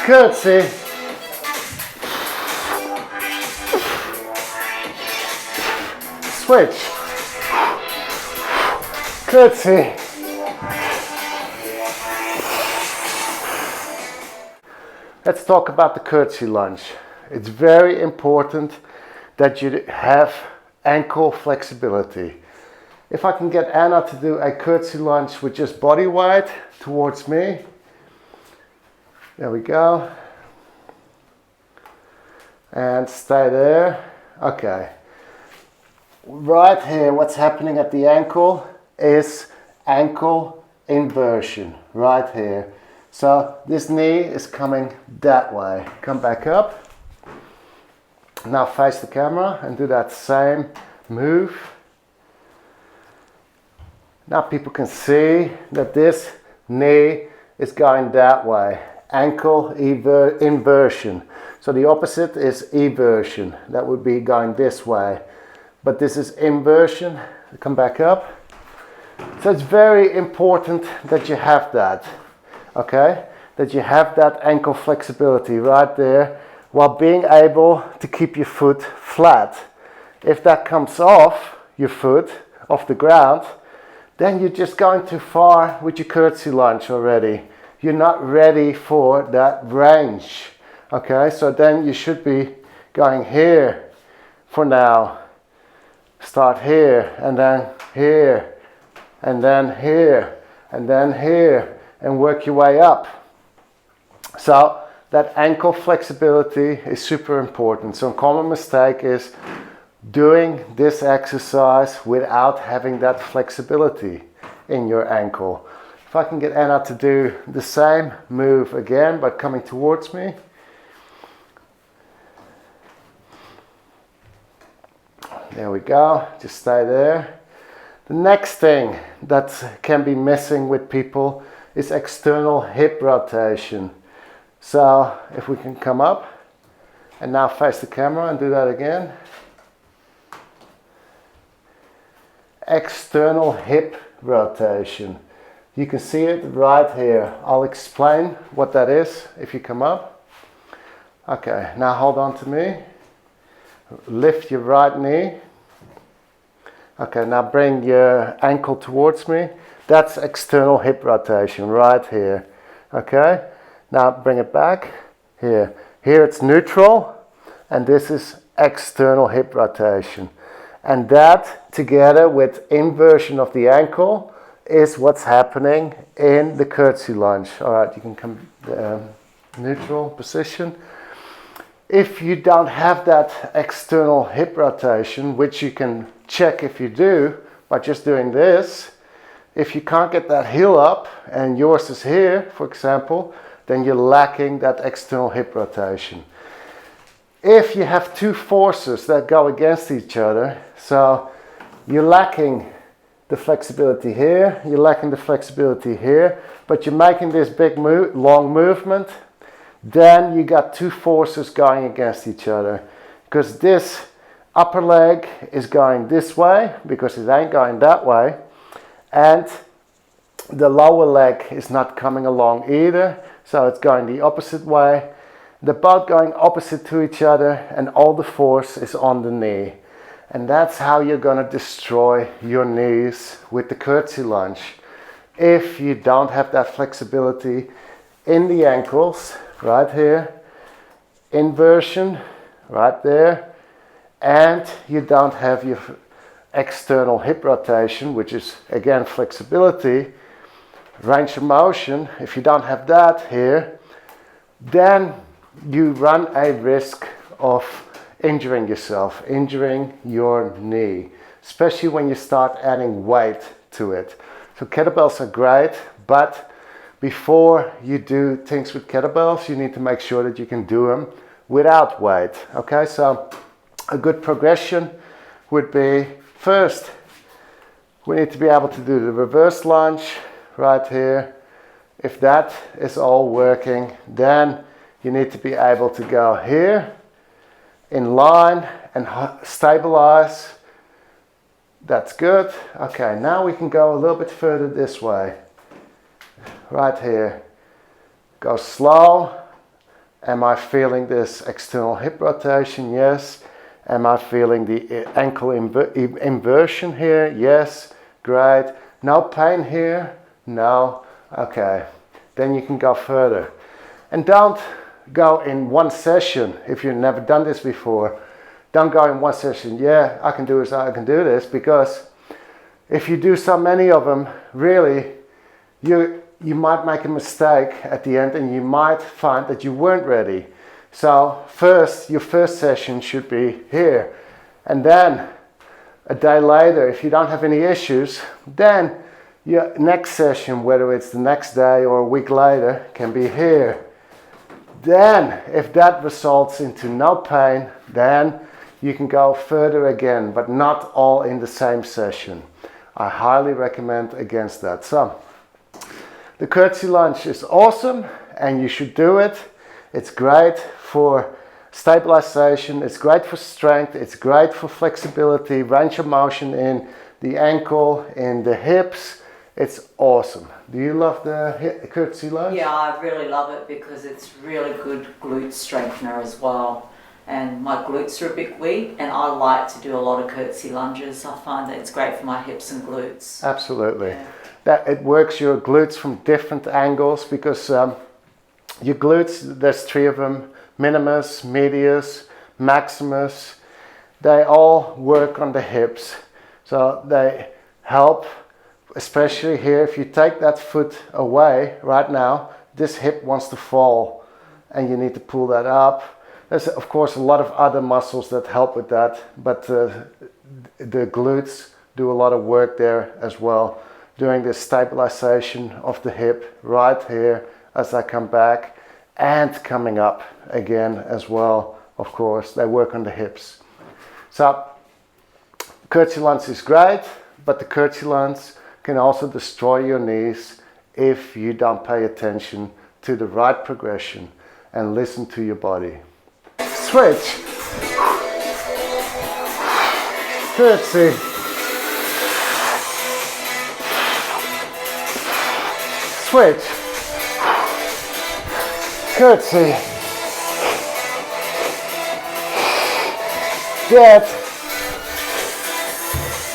curtsy, switch, curtsy, let's talk about the curtsy lunge. It's very important that you have ankle flexibility. If I can get Anna to do a curtsy lunge with just body weight towards me. There we go. And stay there. Okay. Right here, what's happening at the ankle is ankle inversion. Right here. So this knee is coming that way. Come back up. Now face the camera and do that same move. Now people can see that this knee is going that way. Ankle inversion. So the opposite is eversion. That would be going this way. But this is inversion. Come back up. So it's very important that you have that. Okay? That you have that ankle flexibility right there while being able to keep your foot flat. If that comes off your foot, off the ground, then you're just going too far with your curtsy lunge already. You're not ready for that range. Okay, so then you should be going here for now. Start here, and then here, and then here, and then here, and work your way up. So that ankle flexibility is super important. So a common mistake is doing this exercise without having that flexibility in your ankle. If I can get Anna to do the same move again, but coming towards me. There we go, just stay there. The next thing that can be missing with people is external hip rotation. So if we can come up and now face the camera and do that again. External hip rotation. You can see it right here. I'll explain what that is if you come up. Okay, now hold on to me. Lift your right knee. Okay, now bring your ankle towards me. That's external hip rotation right here. Okay, now bring it back here. Here it's neutral, and this is external hip rotation. And that, together with inversion of the ankle, is what's happening in the curtsy lunge. All right, you can come neutral position. If you don't have that external hip rotation, which you can check if you do by just doing this, if you can't get that heel up and yours is here, for example, then you're lacking that external hip rotation. If you have two forces that go against each other, so you're lacking the flexibility here, you're lacking the flexibility here, but you're making this big long movement, then you got two forces going against each other. Because this upper leg is going this way, because it ain't going that way, and the lower leg is not coming along either, so it's going the opposite way. They're both going opposite to each other, and all the force is on the knee. And that's how you're going to destroy your knees with the curtsy lunge. If you don't have that flexibility in the ankles, right here, inversion, right there, and you don't have your external hip rotation, which is again flexibility, range of motion, if you don't have that here, then you run a risk of injuring yourself, injuring your knee, especially when you start adding weight to it. So kettlebells are great, but before you do things with kettlebells, you need to make sure that you can do them without weight. Okay, so a good progression would be, first, we need to be able to do the reverse lunge right here. If that is all working, then you need to be able to go here in line and stabilize. That's good. Okay, now we can go a little bit further this way. Right here. Go slow Am I feeling this external hip rotation? Yes. Am I feeling the ankle inversion here? Yes. Great. No pain here? No. Okay. Then you can go further. And don't go in one session if you've never done this before. Don't go in one session, yeah, I can do this, I can do this, because if you do so many of them, really, you might make a mistake at the end and you might find that you weren't ready. So your first session should be here. And then a day later, if you don't have any issues, then your next session, whether it's the next day or a week later, can be here. Then, if that results into no pain, then you can go further again, but not all in the same session. I highly recommend against that. So, the curtsy lunge is awesome and you should do it. It's great for stabilization, it's great for strength, it's great for flexibility, range of motion in the ankle, in the hips. It's awesome. Do you love the curtsy lunge? Yeah, I really love it because it's really good glute strengthener as well. And my glutes are a bit weak and I like to do a lot of curtsy lunges. I find that it's great for my hips and glutes. Absolutely. Yeah. That it works your glutes from different angles, because your glutes, there's 3 of them, minimus, medius, maximus. They all work on the hips. So they help, especially here. If you take that foot away right now, this hip wants to fall and you need to pull that up. There's of course a lot of other muscles that help with that, but the glutes do a lot of work there as well, doing the stabilization of the hip right here as I come back and coming up again as well. Of course, they work on the hips. So curtsy lunge is great, but the curtsy lunge can also destroy your knees if you don't pay attention to the right progression and listen to your body. Switch. Curtsy. Switch. Curtsy. Get.